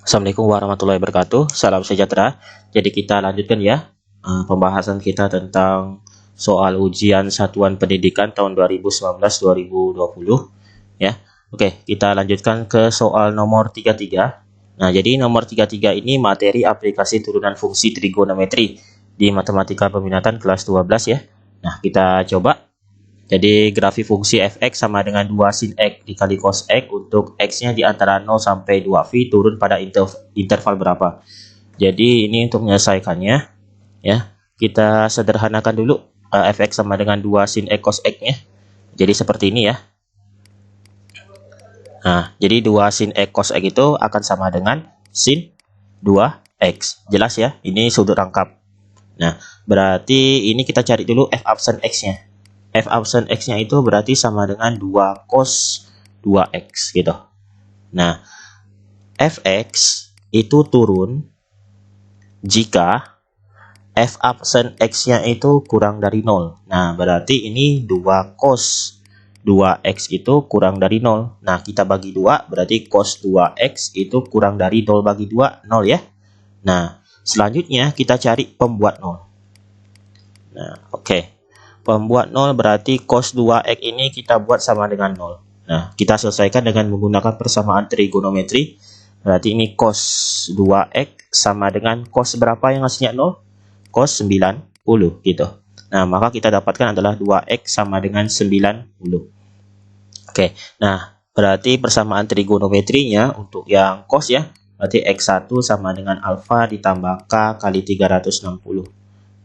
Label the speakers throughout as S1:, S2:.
S1: Assalamualaikum warahmatullahi wabarakatuh. Salam sejahtera. Jadi kita lanjutkan ya pembahasan kita tentang soal ujian satuan pendidikan tahun 2019-2020 ya. Oke, kita lanjutkan ke soal nomor 33. Nah, jadi nomor 33 ini materi aplikasi turunan fungsi trigonometri di matematika peminatan kelas 12 ya. Nah, kita coba. Jadi grafik fungsi fx sama dengan 2 sin x dikali cos x untuk x-nya di antara 0 sampai 2 turun pada interval berapa. Jadi ini untuk menyelesaikannya ya. Kita sederhanakan dulu fx sama dengan 2 sin x cos x-nya. Jadi seperti ini ya. Nah, jadi 2 sin x cos x itu akan sama dengan sin 2x. Jelas ya? Ini sudut rangkap. Nah, berarti ini kita cari dulu f absen x-nya. F absen x-nya itu berarti sama dengan 2 cos 2x gitu. Nah, fx itu turun jika f absen x-nya itu kurang dari 0. Nah, berarti ini 2 cos 2x itu kurang dari 0. Nah, kita bagi 2, berarti cos 2x itu kurang dari 0 bagi 2, 0 ya. Nah, selanjutnya kita cari pembuat 0. Nah, oke. Pembuat 0 berarti cos 2x ini kita buat sama dengan 0. Nah, kita selesaikan dengan menggunakan persamaan trigonometri. Berarti ini cos 2x sama dengan cos berapa yang hasilnya 0? Cos 90 gitu. Nah, maka kita dapatkan adalah 2x sama dengan 90. Oke, nah berarti persamaan trigonometrinya untuk yang cos ya. Berarti x1 sama dengan alfa ditambah k kali 360.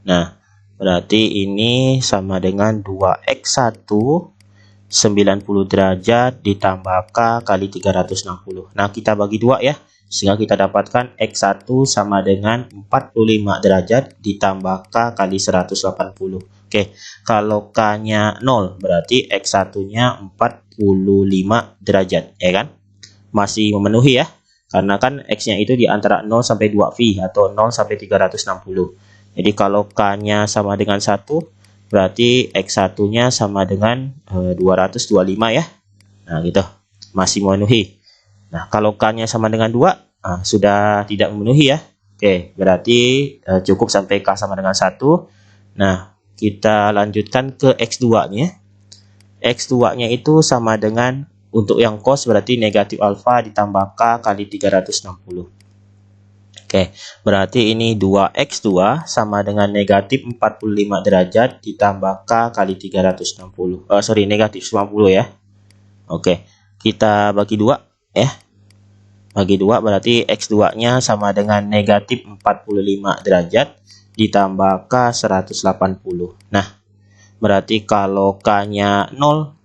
S1: Nah, berarti ini sama dengan 2x1 90 derajat ditambah k kali 360. Nah, kita bagi 2 ya. Sehingga kita dapatkan x1 sama dengan 45 derajat ditambah k kali 180. Oke, kalau k-nya 0 berarti x1-nya 45 derajat, ya kan? Masih memenuhi ya. Karena kan x-nya itu di antara 0 sampai 2 atau 0 sampai 360. Jadi kalau k-nya sama dengan 1, berarti x1-nya sama dengan 225 ya. Nah, gitu. Masih memenuhi. Nah, kalau k-nya sama dengan 2, sudah tidak memenuhi ya. Oke, berarti cukup sampai k sama dengan 1. Nah, kita lanjutkan ke x2-nya. X2-nya itu sama dengan untuk yang cos berarti negatif alfa ditambah k kali 360. Oke, berarti ini 2x2 sama dengan negatif 45 derajat ditambah k kali 360. Negatif 90 ya. Oke, kita bagi 2 ya. Bagi 2 berarti x2-nya sama dengan negatif 45 derajat ditambah k 180. Nah, berarti kalau k-nya 0,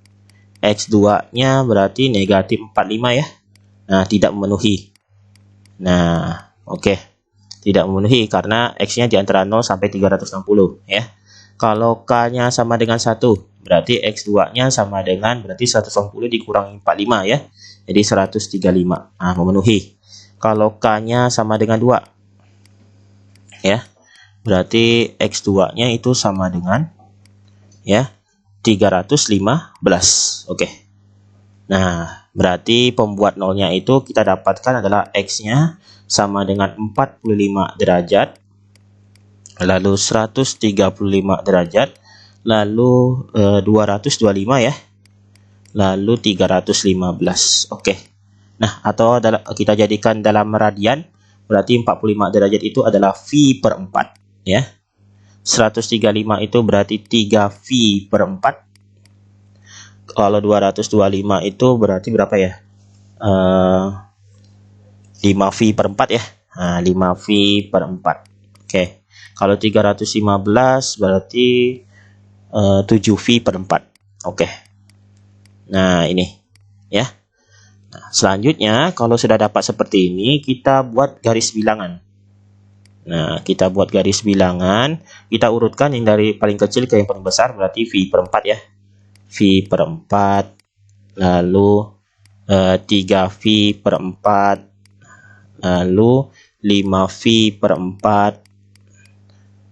S1: x2-nya berarti negatif 45 ya. Nah, tidak memenuhi. Nah, oke, tidak memenuhi karena x-nya di antara 0 sampai 360 ya. Kalau k-nya sama dengan 1, berarti x2-nya sama dengan berarti 180 dikurangi 45 ya. Jadi 135. Nah, memenuhi. Kalau k-nya sama dengan 2 ya. Berarti x2-nya itu sama dengan ya 315. Oke. Nah, berarti pembuat nolnya itu kita dapatkan adalah x-nya sama dengan 45 derajat, lalu 135 derajat, lalu 225 ya, lalu 315. Oke. Nah, atau kita jadikan dalam radian, berarti 45 derajat itu adalah V per 4 ya. 135 itu berarti 3V per 4. Kalau 225 itu berarti berapa ya? 5V per 4 ya. Nah, 5V per 4. Oke. Kalau 315 berarti 7V per 4. Oke. Nah, ini ya. Nah, selanjutnya kalau sudah dapat seperti ini, kita buat garis bilangan. Nah, kita buat garis bilangan. Kita urutkan yang dari paling kecil ke yang paling besar, berarti V per 4 ya. V per 4, lalu 3V per 4, lalu 5V per 4,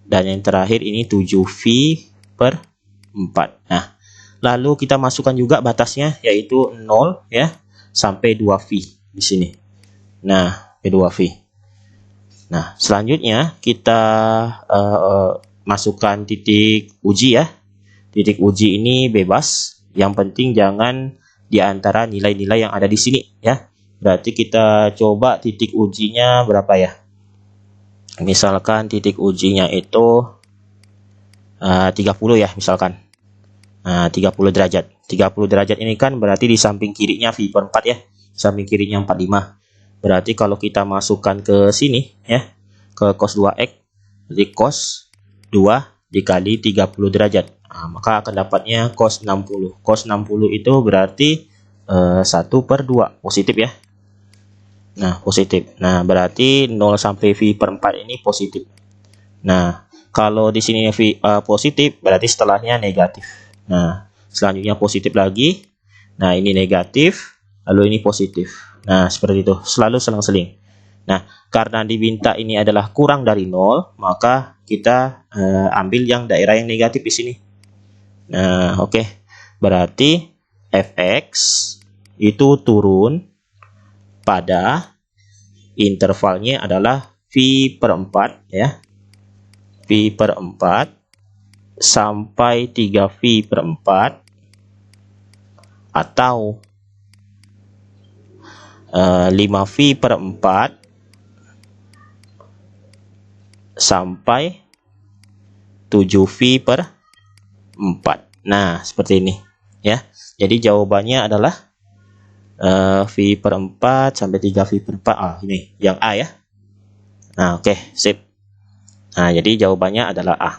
S1: dan yang terakhir ini 7V per 4. Nah, lalu kita masukkan juga batasnya, yaitu 0 ya, sampai 2V di sini. Nah, P2V. Nah, selanjutnya kita masukkan titik uji ya. Titik uji ini bebas, yang penting jangan di antara nilai-nilai yang ada di sini ya. Berarti kita coba titik ujinya berapa ya? Misalkan titik ujinya itu 30 ya misalkan. 30 derajat. 30 derajat ini kan berarti di samping kirinya V/4 ya. Samping kirinya 45. Berarti kalau kita masukkan ke sini ya, ke cos 2x, jadi cos 2 dikali 30 derajat. Nah, maka akan dapatnya cos 60. Cos 60 itu berarti 1/2 positif ya. Nah, positif. Nah, berarti 0 sampai V/4 ini positif. Nah, kalau di sini positif, berarti setelahnya negatif. Nah, selanjutnya positif lagi. Nah, ini negatif, lalu ini positif. Nah, seperti itu, selalu selang-seling. Nah, karena diminta ini adalah kurang dari 0, maka kita ambil yang daerah yang negatif di sini. Nah, oke. Berarti fx itu turun pada intervalnya adalah V/4 ya. V/4 sampai 3V/4 atau 5V/4 sampai 7V/4. Nah, seperti ini ya. Jadi jawabannya adalah V/4 sampai 3V/4. Ini yang A ya. Nah, oke, sip. Nah, jadi jawabannya adalah A.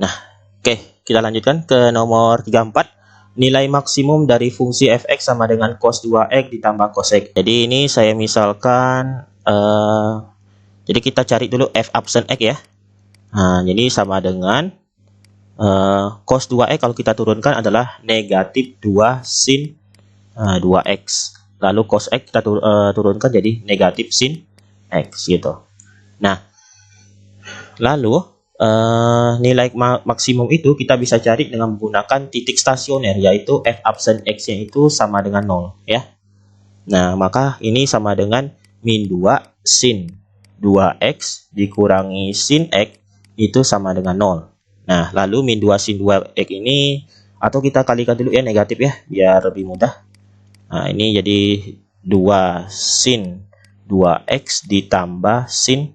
S1: Nah, oke, kita lanjutkan ke nomor 34. Nilai maksimum dari fungsi fx sama dengan cos 2x ditambah cos x. Jadi ini saya misalkan, jadi kita cari dulu f absen x ya. Nah, jadi sama dengan cos 2x kalau kita turunkan adalah negatif 2 sin 2x. Lalu cos x kita turunkan jadi negatif sin x gitu. Nah, lalu nilai maksimum itu kita bisa cari dengan menggunakan titik stasioner, yaitu f absen x nya itu sama dengan 0 ya. Nah, maka ini sama dengan min 2 sin 2x dikurangi sin x itu sama dengan 0. Nah, lalu min 2 sin 2x ini, atau kita kalikan dulu ya negatif ya, biar lebih mudah. Nah, ini jadi 2 sin 2x ditambah sin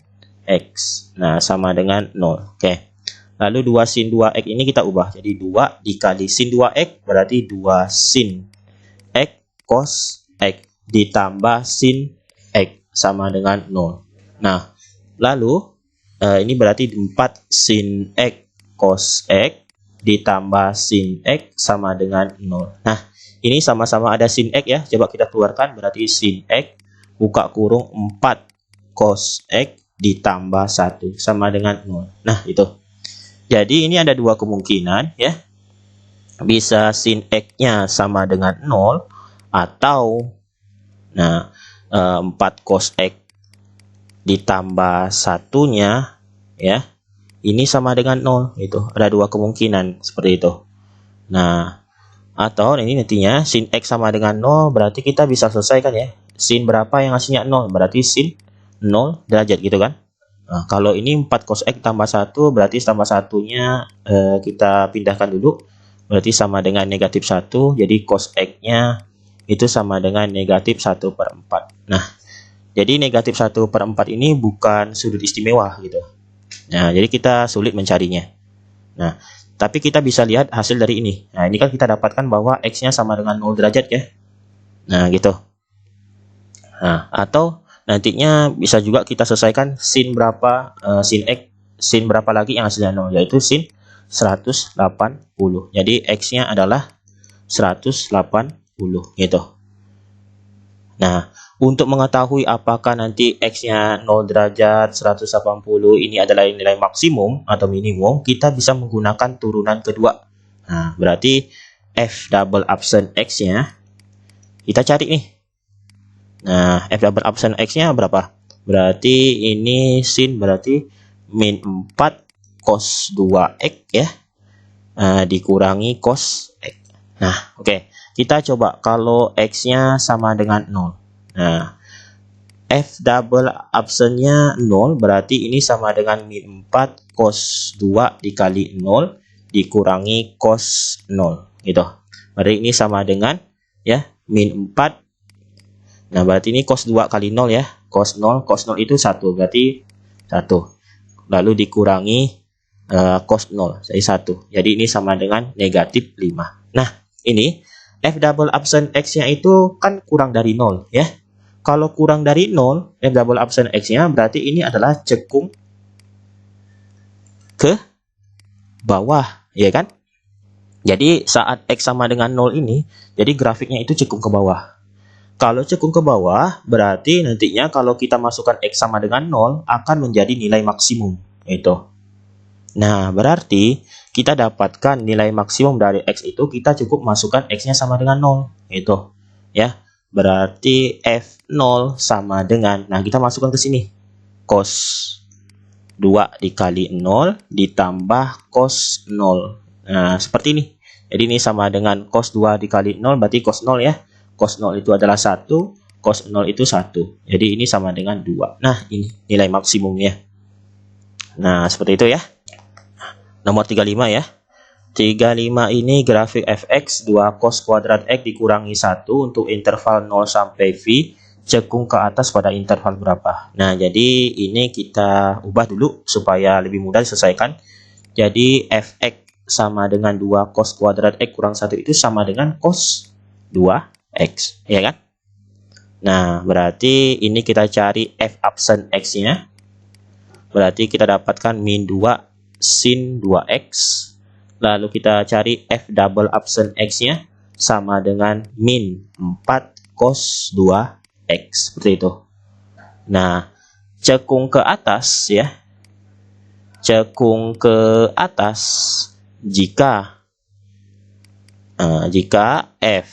S1: x. Nah, sama dengan 0. Oke. Lalu 2 sin 2x ini kita ubah. Jadi 2 dikali sin 2x berarti 2 sin x cos x ditambah sin x sama dengan 0. Nah, lalu ini berarti 4 sin x cos x ditambah sin x sama dengan 0. Nah, ini sama-sama ada sin x ya. Coba kita keluarkan, berarti sin x buka kurung 4 cos x ditambah 1 sama dengan 0. Nah, itu. Jadi ini ada dua kemungkinan ya. Bisa sin x-nya sama dengan 0 atau 4 cos x ditambah 1-nya ya. Ini sama dengan 0 itu. Ada dua kemungkinan seperti itu. Nah, atau ini nantinya sin x sama dengan 0 berarti kita bisa selesaikan ya. Sin berapa yang hasilnya 0? Berarti sin 0 derajat gitu kan. Nah, kalau ini 4 cos x tambah 1 berarti tambah 1-nya kita pindahkan dulu. Berarti sama dengan negatif 1. Jadi cos x-nya itu sama dengan negatif 1/4. Nah, jadi negatif 1/4 ini bukan sudut istimewa gitu. Nah, jadi kita sulit mencarinya. Nah, tapi kita bisa lihat hasil dari ini. Nah, ini kan kita dapatkan bahwa x-nya sama dengan 0 derajat ya. Nah, gitu. Nah, atau nantinya bisa juga kita selesaikan sin berapa, sin x, sin berapa lagi yang hasilnya 0, yaitu sin 180. Jadi x-nya adalah 180 gitu. Nah, untuk mengetahui apakah nanti x-nya 0 derajat, 180 ini adalah nilai maksimum atau minimum, kita bisa menggunakan turunan kedua. Nah, berarti f double absen x-nya kita cari nih. Nah, f double absen x-nya berapa? Berarti ini sin berarti min 4 cos 2x ya. Dikurangi cos x. Nah, oke. kita coba kalau X-nya sama dengan 0. Nah, F double absennya 0, berarti ini sama dengan min 4 cos 2 dikali 0 dikurangi cos 0 gitu. Berarti ini sama dengan ya min 4. Nah, berarti ini cos 2 kali 0 ya. Cos 0 itu 1, berarti 1. Lalu dikurangi cos 0, jadi 1. Jadi ini sama dengan negatif 5. Nah, ini F double absen X-nya itu kan kurang dari 0 ya. Kalau kurang dari 0, F double absen X-nya berarti ini adalah cekung ke bawah, ya kan? Jadi saat X sama dengan 0 ini, jadi grafiknya itu cekung ke bawah. Kalau cekung ke bawah, berarti nantinya kalau kita masukkan X sama dengan 0, akan menjadi nilai maksimum. Itu. Nah, berarti kita dapatkan nilai maksimum dari X itu, kita cukup masukkan X-nya sama dengan 0. Itu. Ya. Berarti F0 sama dengan, nah kita masukkan ke sini, cos 2 dikali 0 ditambah cos 0. Nah, seperti ini. Jadi ini sama dengan cos 2 dikali 0, berarti cos 0 ya. Cos 0 itu adalah 1, cos 0 itu 1. Jadi ini sama dengan 2. Nah, ini nilai maksimumnya. Nah, seperti itu ya. Nomor 35 ya. 35 ini grafik fx 2 cos kuadrat x dikurangi 1 untuk interval 0 sampai V, cekung ke atas pada interval berapa. Nah, jadi ini kita ubah dulu supaya lebih mudah diselesaikan. Jadi fx sama dengan 2 cos kuadrat x kurang 1 itu sama dengan cos 2x, ya kan? Nah, berarti ini kita cari f absen x-nya. Berarti kita dapatkan min 2 sin 2x. Lalu kita cari F double absen X-nya sama dengan min 4 cos 2X. Seperti itu. Nah, cekung ke atas ya. Cekung ke atas jika F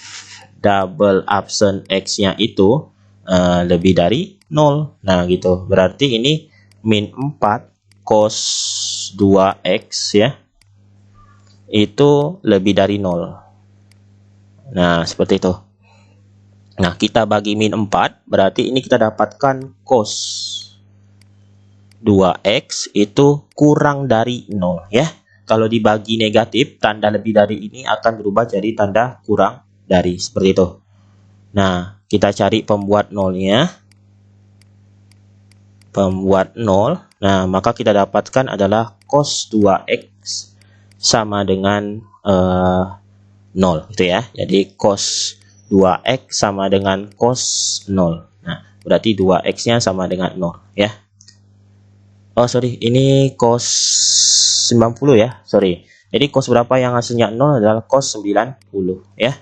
S1: double absen X-nya itu lebih dari 0. Nah, gitu. Berarti ini min 4 cos 2X ya. Itu lebih dari 0. Nah, seperti itu. Nah, kita bagi min 4, berarti ini kita dapatkan cos 2x itu kurang dari 0 ya. Kalau dibagi negatif, tanda lebih dari ini akan berubah jadi tanda kurang dari, seperti itu. Nah, kita cari pembuat 0-nya. Pembuat 0. Nah, maka kita dapatkan adalah cos 2x sama dengan 0 gitu ya. Jadi cos 2x sama dengan cos 0. Nah, berarti 2x-nya sama dengan 0 ya. Oh, sorry, ini cos 90 ya. Sorry. Jadi cos berapa yang hasilnya 0 adalah cos 90 ya.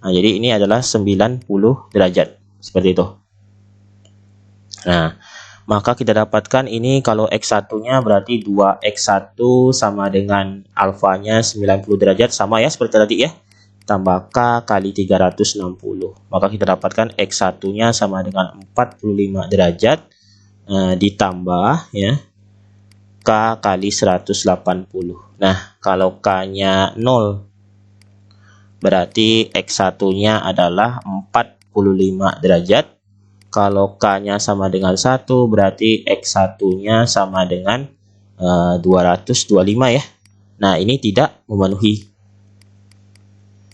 S1: Nah, jadi ini adalah 90 derajat. Seperti itu. Nah, maka kita dapatkan ini kalau X1-nya berarti 2X1 sama dengan alfanya 90 derajat. Sama ya seperti tadi ya. Tambah K kali 360. Maka kita dapatkan X1-nya sama dengan 45 derajat. Ditambah ya K kali 180. Nah, kalau K-nya 0. Berarti X1-nya adalah 45 derajat. Kalau K-nya sama dengan 1, berarti X1-nya sama dengan 225 ya. Nah, ini tidak memenuhi.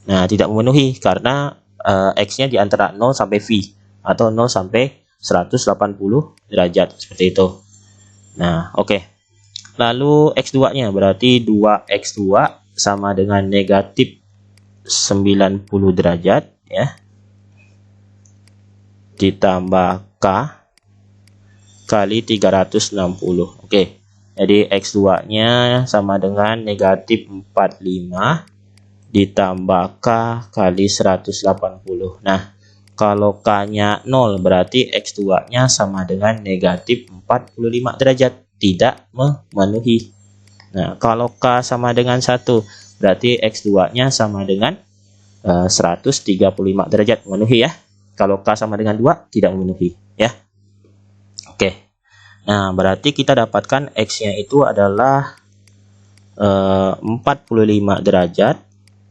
S1: Nah, tidak memenuhi karena X-nya di antara 0 sampai V atau 0 sampai 180 derajat seperti itu. Nah, oke. Lalu X2-nya berarti 2X2 sama dengan negatif 90 derajat ya. Ditambah K kali 360. Oke. Jadi X2-nya sama dengan negatif 45 ditambah K kali 180. Nah, kalau K-nya 0 berarti X2-nya sama dengan negatif 45 derajat. Tidak memenuhi. Nah, kalau K sama dengan 1 berarti X2-nya sama dengan 135 derajat. Memenuhi ya. Kalau K sama dengan 2 tidak memenuhi ya. Oke. Nah, berarti kita dapatkan X-nya itu adalah 45 derajat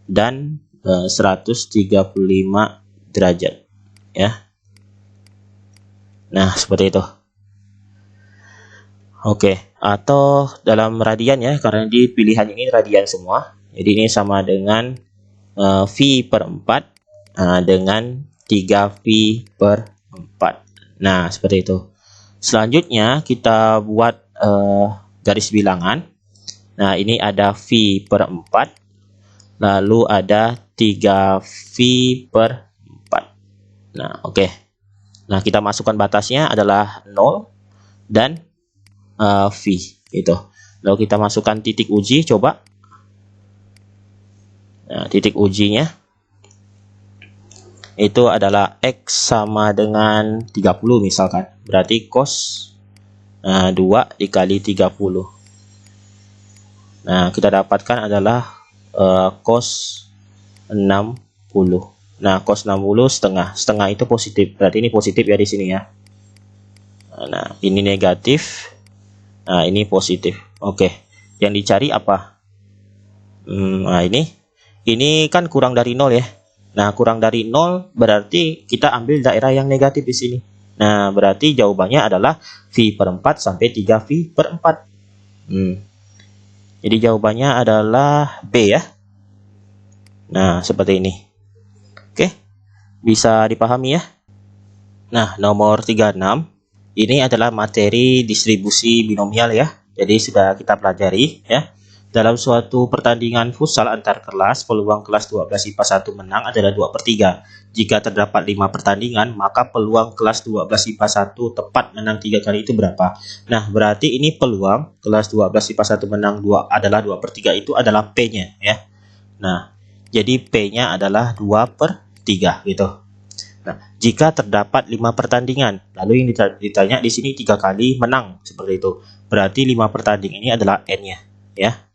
S1: dan 135 derajat ya. Nah, seperti itu. Oke, atau dalam radian ya, karena di pilihan ini radian semua. Jadi ini sama dengan V per 4 dengan 3V per 4. Nah, seperti itu. Selanjutnya kita buat garis bilangan. Nah, ini ada V per 4, lalu ada 3V per 4. Nah, oke. Nah, kita masukkan batasnya adalah 0 dan V itu. Lalu kita masukkan titik uji, coba. Nah, titik ujinya itu adalah X sama dengan 30 misalkan. Berarti cos 2 dikali 30. Nah, kita dapatkan adalah cos 60. Nah, cos 60 setengah. Setengah itu positif. Berarti ini positif ya di sini ya. Nah, ini negatif. Nah, ini positif. Oke. Yang dicari apa? Nah, ini kan kurang dari 0 ya. Nah, kurang dari 0 berarti kita ambil daerah yang negatif di sini. Nah, berarti jawabannya adalah V per 4 sampai 3V per 4. Jadi jawabannya adalah B ya. Nah, seperti ini. Oke. Bisa dipahami ya. Nah, nomor 36. Ini adalah materi distribusi binomial ya. Jadi sudah kita pelajari ya. Dalam suatu pertandingan futsal antar kelas, peluang kelas 12 IPA 1 menang adalah 2/3. Jika terdapat 5 pertandingan, maka peluang kelas 12 IPA 1 tepat menang 3 kali itu berapa? Nah, berarti ini peluang kelas 12 IPA 1 menang 2 adalah 2/3 itu adalah P-nya ya. Nah, jadi P-nya adalah 2/3 gitu. Nah, jika terdapat 5 pertandingan, lalu yang ditanya di sini 3 kali menang seperti itu. Berarti 5 pertandingan ini adalah N-nya ya.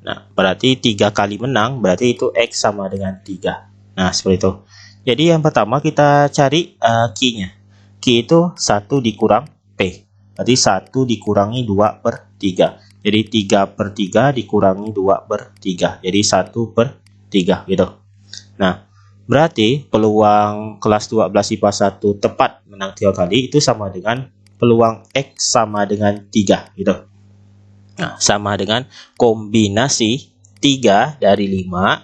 S1: Nah, berarti 3 kali menang, berarti itu X sama dengan 3. Nah, seperti itu. Jadi yang pertama kita cari Q-nya. Q itu 1 dikurang P. Berarti 1 dikurangi 2/3. Jadi 3/3 dikurangi 2/3. Jadi 1/3 gitu. Nah, berarti peluang kelas 12 IPA 1 tepat menang 3 kali itu sama dengan peluang X sama dengan 3 gitu. Nah, sama dengan kombinasi 3 dari 5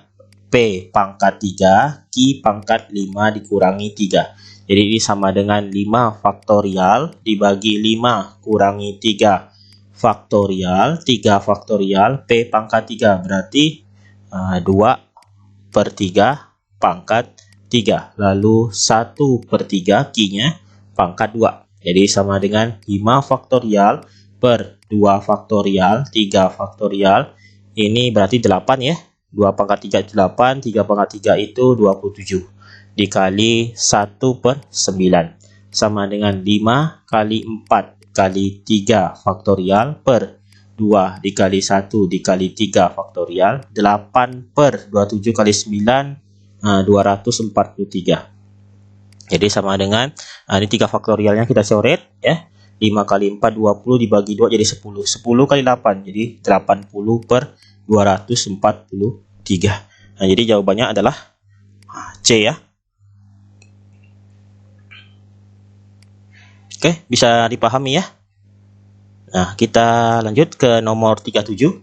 S1: P pangkat 3 Q pangkat 5 dikurangi 3. Jadi ini sama dengan 5 faktorial dibagi 5 kurangi 3 faktorial, 3 faktorial P pangkat 3. Berarti 2/3 pangkat 3. Lalu 1/3 Q-nya pangkat 2. Jadi sama dengan 5 faktorial per 2 faktorial, 3 faktorial. Ini berarti 8 ya. 2 pangkat 3 8, 3 pangkat 3 itu 27. Dikali 1/9. Sama dengan 5 kali 4 kali 3 faktorial per 2 dikali 1 dikali 3 faktorial. 8/27 kali 9. 243. Jadi sama dengan ini 3 faktorialnya kita coret ya. 5 kali 4 20 dibagi 2 jadi 10. 10 kali 8 jadi 80/243. Nah, jadi jawabannya adalah C ya. Oke, bisa dipahami ya. Nah, kita lanjut ke nomor 37.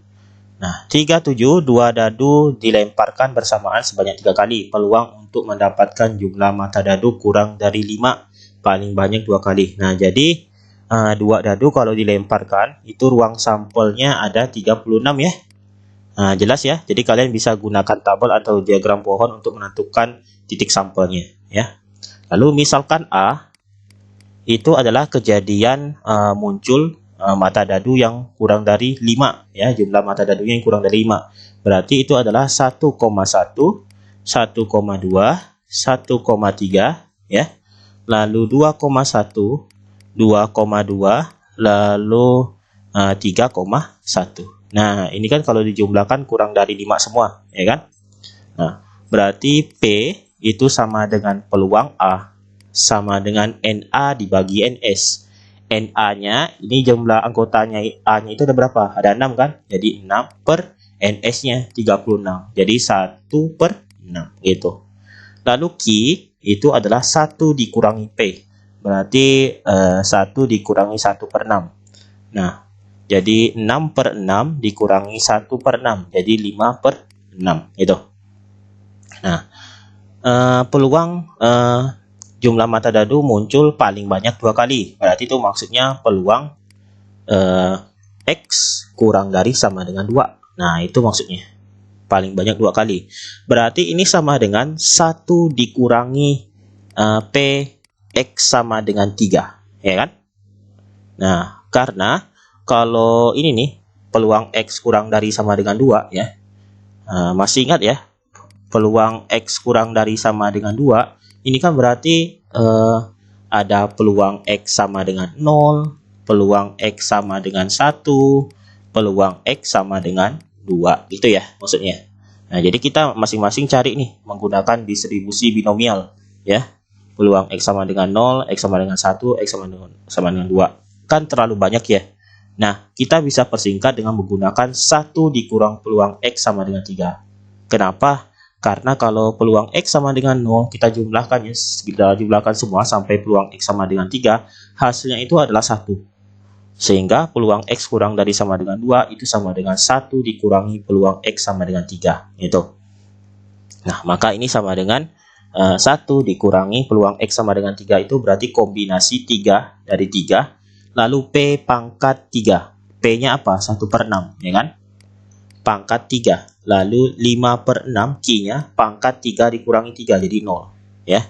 S1: Nah, 37, 2 dadu dilemparkan bersamaan sebanyak 3 kali. Peluang untuk mendapatkan jumlah mata dadu kurang dari 5, paling banyak 2 kali. Nah, jadi 2 dadu kalau dilemparkan, itu ruang sampelnya ada 36 ya. Nah, jelas ya. Jadi kalian bisa gunakan tabel atau diagram pohon untuk menentukan titik sampelnya ya. Lalu misalkan A, itu adalah kejadian muncul mata dadu yang kurang dari 5 ya, jumlah mata dadunya yang kurang dari 5. Berarti itu adalah 1,1, 1,2, 1,3 ya. Lalu 2,1, 2,2, lalu 3,1. Nah, ini kan kalau dijumlahkan kurang dari 5 semua ya kan. Nah, berarti P itu sama dengan peluang A sama dengan NA dibagi NS. NA-nya, ini jumlah anggotanya A-nya itu ada berapa? Ada 6 kan? Jadi 6 per NS-nya 36. Jadi 1/6 6 gitu. Lalu Q itu adalah 1 dikurangi P. Berarti 1 dikurangi 1 per 6. Nah, jadi 6 per 6 dikurangi 1 per 6. Jadi 5 per 6 gitu. Nah, peluang jumlah mata dadu muncul paling banyak 2 kali. Berarti itu maksudnya peluang X kurang dari sama dengan 2. Nah, itu maksudnya. Paling banyak 2 kali. Berarti ini sama dengan 1 dikurangi P X sama dengan 3. Ya kan? Nah, karena kalau ini nih, peluang X kurang dari sama dengan 2 ya. Masih ingat ya? Peluang X kurang dari sama dengan 2. Ini kan berarti ada peluang X sama dengan 0. Peluang X sama dengan 1. Peluang X sama dengan 2 gitu ya maksudnya. Nah, jadi kita masing-masing cari nih menggunakan distribusi binomial ya. Peluang X sama dengan 0, X sama dengan 1, X sama dengan 2. Kan terlalu banyak ya. Nah, kita bisa persingkat dengan menggunakan 1 dikurang peluang X sama dengan 3. Kenapa? Karena kalau peluang X sama dengan 0 kita jumlahkan ya, kita jumlahkan semua sampai peluang X sama dengan 3, hasilnya itu adalah 1. Sehingga peluang X kurang dari sama dengan 2 itu sama dengan 1 dikurangi peluang X sama dengan 3 gitu. Nah, maka ini sama dengan 1 dikurangi peluang X sama dengan 3 itu berarti kombinasi 3 dari 3. Lalu P pangkat 3. P-nya apa? 1 per 6 ya kan? Pangkat 3. Lalu 5 per 6 Q-nya pangkat 3 dikurangi 3 jadi 0 ya.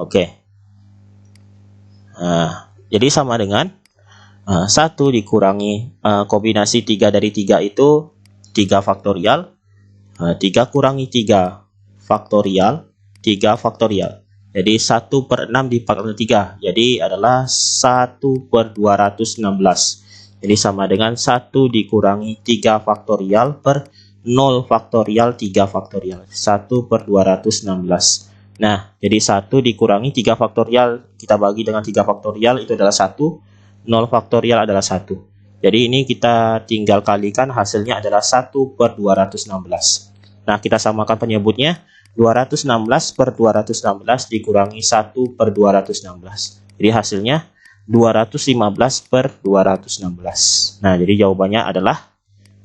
S1: Oke. Jadi sama dengan 1 dikurangi kombinasi 3 dari 3 itu 3 faktorial. 3 kurangi 3 faktorial. 3 faktorial. Jadi 1 per 6 dipaktor 3. Jadi adalah 1 per 216. Jadi sama dengan 1 dikurangi 3 faktorial per 0 faktorial 3 faktorial. 1 per 216. Nah, jadi 1 dikurangi 3 faktorial. Kita bagi dengan 3 faktorial itu adalah 1. 0 faktorial adalah 1. Jadi ini kita tinggal kalikan hasilnya adalah 1 per 216. Nah, kita samakan penyebutnya. 216 per 216 dikurangi 1 per 216. Jadi hasilnya 215 per 216. Nah, jadi jawabannya adalah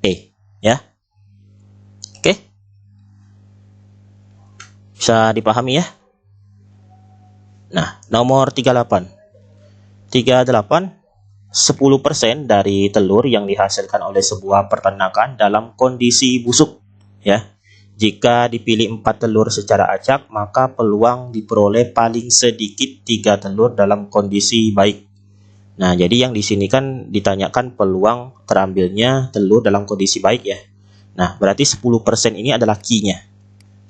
S1: E. Ya. Oke. Bisa dipahami ya? Nah, nomor 38. 10% dari telur yang dihasilkan oleh sebuah peternakan dalam kondisi busuk ya. Jika dipilih 4 telur secara acak, maka peluang diperoleh paling sedikit 3 telur dalam kondisi baik. Nah, jadi yang di sini kan ditanyakan peluang terambilnya telur dalam kondisi baik ya. Nah, berarti 10% ini adalah Q-nya.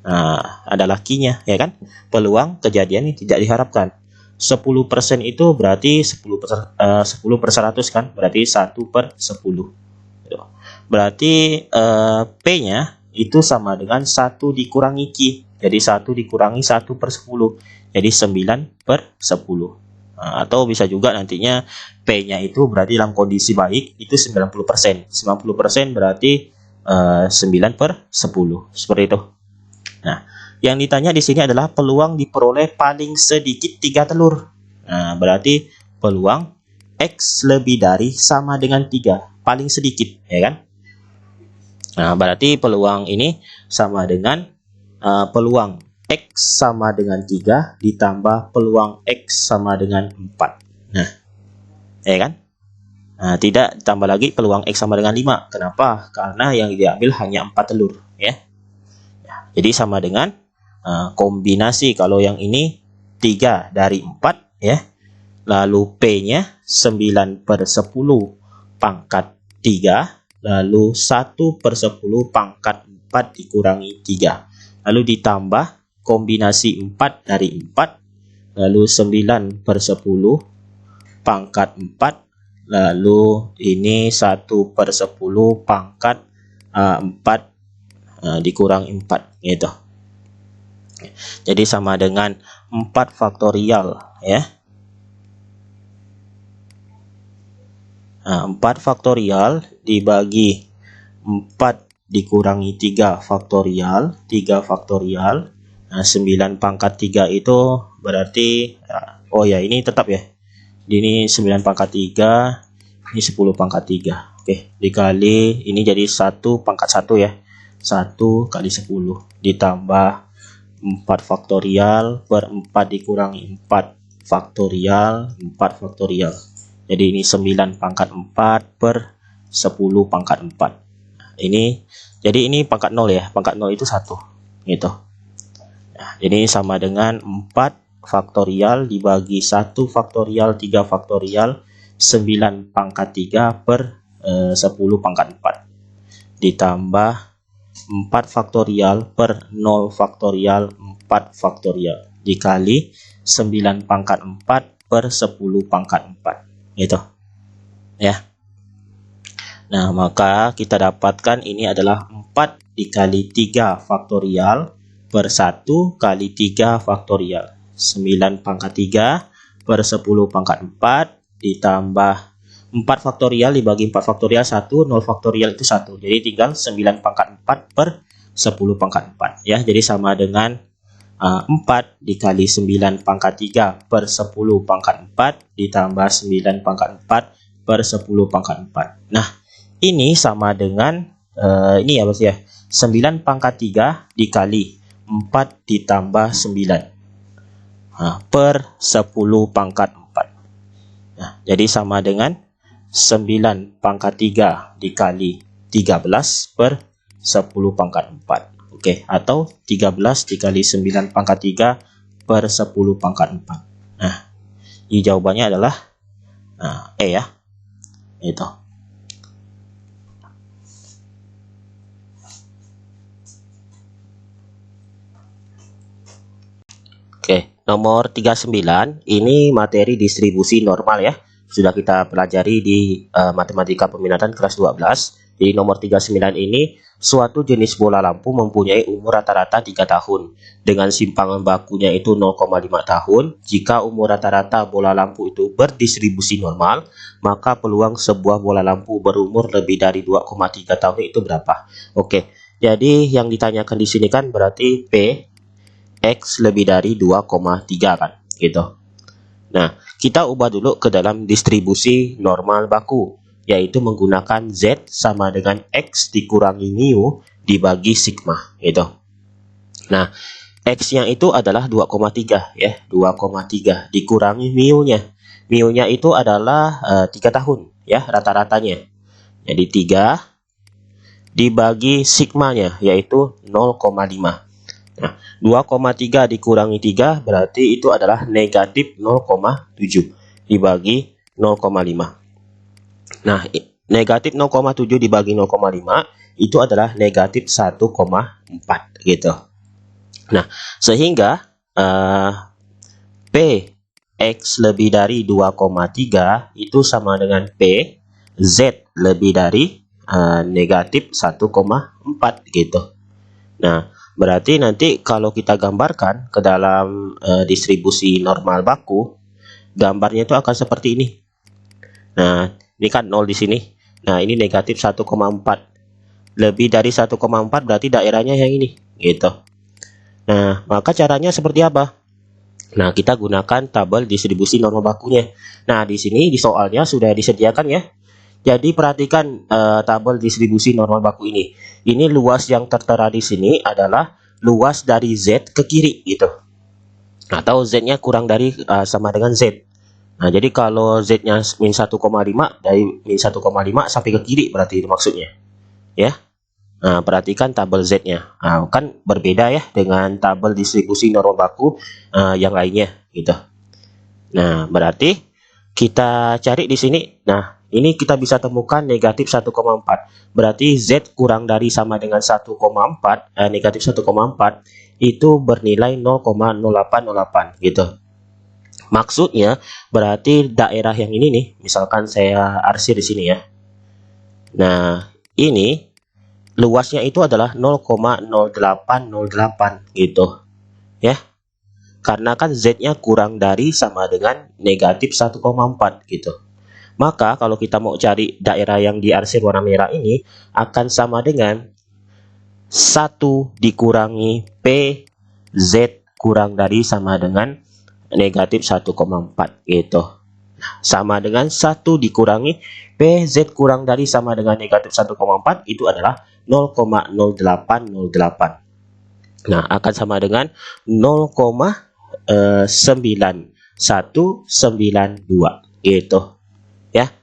S1: Nah, adalah Q-nya ya kan? Peluang kejadian ini tidak diharapkan. 10% itu berarti 10 per 100 kan, berarti 1 per 10. Berarti P-nya itu sama dengan 1 dikurangi Q. Jadi 1 dikurangi 1 per 10. Jadi 9 per 10. Nah, atau bisa juga nantinya P-nya itu berarti dalam kondisi baik itu 90%. 90% berarti 9 per 10. Seperti itu. Nah, yang ditanya di sini adalah peluang diperoleh paling sedikit 3 telur. Nah, berarti peluang X lebih dari sama dengan 3. Paling sedikit, ya kan? Nah, berarti peluang ini sama dengan peluang X sama dengan 3 ditambah peluang X sama dengan 4. Nah, ya kan? Nah, tidak ditambah lagi peluang X sama dengan 5. Kenapa? Karena yang diambil hanya 4 telur, ya. Jadi sama dengan kombinasi kalau yang ini 3 dari 4 ya. Lalu P-nya 9 per 10 pangkat 3. Lalu 1 per 10 pangkat 4 dikurangi 3. Lalu ditambah kombinasi 4 dari 4. Lalu 9 per 10 pangkat 4. Lalu ini 1 per 10 pangkat 4 dikurang 4 gitu. Jadi sama dengan 4 faktorial ya. 4 faktorial dibagi 4 dikurangi 3 faktorial. 3 faktorial. Nah, 9 pangkat 3 itu berarti, oh ya, ini tetap ya. Ini 9 pangkat 3, ini 10 pangkat 3. Oke, dikali ini jadi 1 pangkat 1 ya. 1 kali 10 ditambah 4 faktorial per 4 dikurangi 4 faktorial, 4 faktorial. Jadi ini 9 pangkat 4 per 10 pangkat 4. Jadi ini pangkat 0 ya. Pangkat 0 itu 1 gitu. Nah, jadi sama dengan 4 faktorial dibagi 1 faktorial 3 faktorial 9 pangkat 3 per 10 pangkat 4 ditambah 4 faktorial per 0 faktorial 4 faktorial dikali 9 pangkat 4 per 10 pangkat 4 gitu ya. Nah, maka kita dapatkan ini adalah 4 dikali 3 faktorial per 1 kali 3 faktorial 9 pangkat 3 per 10 pangkat 4 ditambah 4 faktorial dibagi 4 faktorial 1, 0 faktorial itu 1. Jadi tinggal 9 pangkat 4 per 10 pangkat 4 ya. Jadi sama dengan 4 dikali 9 pangkat 3 per 10 pangkat 4 ditambah 9 pangkat 4 per 10 pangkat 4. Nah, ini sama dengan ini ya Bos ya. 9 pangkat 3 dikali 4 ditambah 9 per 10 pangkat 4. Nah, jadi sama dengan 9 pangkat 3 dikali 13 per 10 pangkat 4. Oke, atau 13 dikali 9 pangkat 3 per 10 pangkat 4. Nah, ini jawabannya adalah E ya. Itu. Oke, nomor 39 ini materi distribusi normal ya. Sudah kita pelajari di matematika peminatan kelas 12. Jadi nomor 39 ini suatu jenis bola lampu mempunyai umur rata-rata 3 tahun dengan simpangan bakunya itu 0,5 tahun. Jika umur rata-rata bola lampu itu berdistribusi normal, maka peluang sebuah bola lampu berumur lebih dari 2,3 tahun itu berapa? Oke, jadi yang ditanyakan di sini kan berarti P X lebih dari 2,3 kan gitu. Nah, kita ubah dulu ke dalam distribusi normal baku, yaitu menggunakan Z sama dengan X dikurangi mu dibagi sigma gitu. Nah, X-nya itu adalah 2,3 ya, 2,3 dikurangi mu-nya. Mu-nya itu adalah 3 tahun ya rata-ratanya. Jadi 3 dibagi sigmanya yaitu 0,5. Nah, 2,3 dikurangi 3 berarti itu adalah negatif 0,7 dibagi 0,5. Nah, negatif 0,7 dibagi 0,5 itu adalah negatif 1,4 gitu. Nah, sehingga P X lebih dari 2,3 itu sama dengan P Z lebih dari negatif 1,4 gitu. Nah, berarti nanti kalau kita gambarkan ke dalam distribusi normal baku, gambarnya itu akan seperti ini. Nah, ini kan 0 di sini. Nah, ini negatif 1,4. Lebih dari 1,4 berarti daerahnya yang ini, gitu. Nah, maka caranya seperti apa? Nah, kita gunakan tabel distribusi normal bakunya. Nah, di sini di soalnya sudah disediakan ya. Jadi perhatikan tabel distribusi normal baku ini. Ini luas yang tertera di sini adalah luas dari Z ke kiri gitu. Atau Z-nya kurang dari sama dengan Z. Nah, jadi kalau Z-nya min 1,5 dari min 1,5 sampai ke kiri berarti itu maksudnya. Ya. Nah, perhatikan tabel Z-nya. Nah, kan berbeda ya dengan tabel distribusi normal baku yang lainnya gitu. Nah, berarti kita cari di sini. Nah, ini kita bisa temukan negatif 1,4. Berarti Z kurang dari sama dengan 1,4, negatif 1,4 itu bernilai 0,0808 gitu. Maksudnya berarti daerah yang ini nih, misalkan saya arsir di sini ya. Nah, ini luasnya itu adalah 0,0808 gitu. Ya. Karena kan Z-nya kurang dari sama dengan negatif 1,4 gitu. Maka kalau kita mau cari daerah yang diarsir warna merah ini akan sama dengan 1 dikurangi PZ kurang dari sama dengan negatif 1,4 gitu. Sama dengan 1 dikurangi PZ kurang dari sama dengan negatif 1,4 itu adalah 0,0808. Nah, akan sama dengan 0,9192 gitu ya.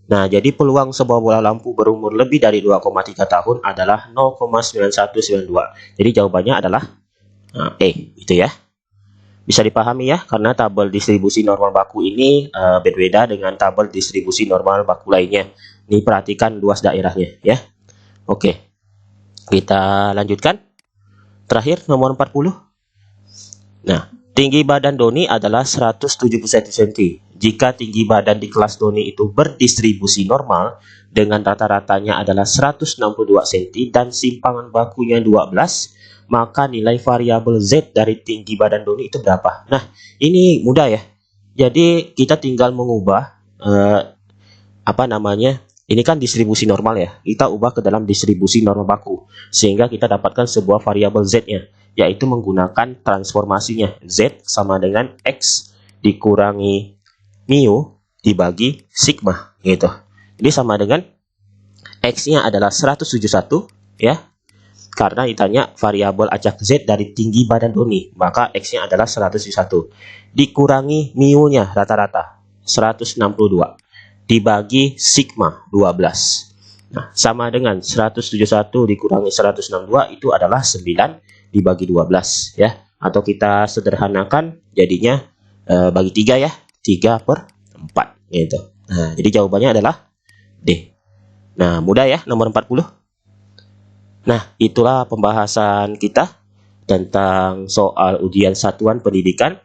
S1: Nah, jadi peluang sebuah bola lampu berumur lebih dari 2,3 tahun adalah 0,9192. Jadi jawabannya adalah E, itu ya. Bisa dipahami ya, karena tabel distribusi normal baku ini berbeda dengan tabel distribusi normal baku lainnya. Ini perhatikan luas daerahnya ya. Oke, kita lanjutkan. Terakhir, nomor 40. Nah, tinggi badan Doni adalah 170 cm. Jika tinggi badan di kelas Doni itu berdistribusi normal dengan rata-ratanya adalah 162 cm dan simpangan bakunya 12, maka nilai variabel Z dari tinggi badan Doni itu berapa? Nah, ini mudah ya. Jadi kita tinggal mengubah ini kan distribusi normal ya. Kita ubah ke dalam distribusi normal baku sehingga kita dapatkan sebuah variabel Z-nya, yaitu menggunakan transformasinya. Z sama dengan X dikurangi mu dibagi sigma gitu. Jadi sama dengan X-nya adalah 171 ya. Karena ditanya variabel acak Z dari tinggi badan Doni, maka X-nya adalah 171. Dikurangi mu-nya rata-rata 162 dibagi sigma 12. Nah, sama dengan 171 dikurangi 162 itu adalah 9 dibagi 12 ya. Atau kita sederhanakan jadinya bagi 3 ya. 3/4 gitu. Nah, jadi jawabannya adalah D. Nah, mudah ya nomor 40. Nah, itulah pembahasan kita tentang soal ujian satuan pendidikan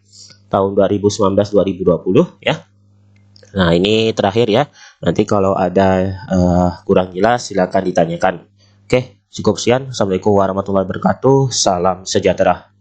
S1: tahun 2019-2020 ya. Nah, ini terakhir ya. Nanti kalau ada kurang jelas silakan ditanyakan. Oke, cukup sekian. Assalamualaikum warahmatullahi wabarakatuh. Salam sejahtera.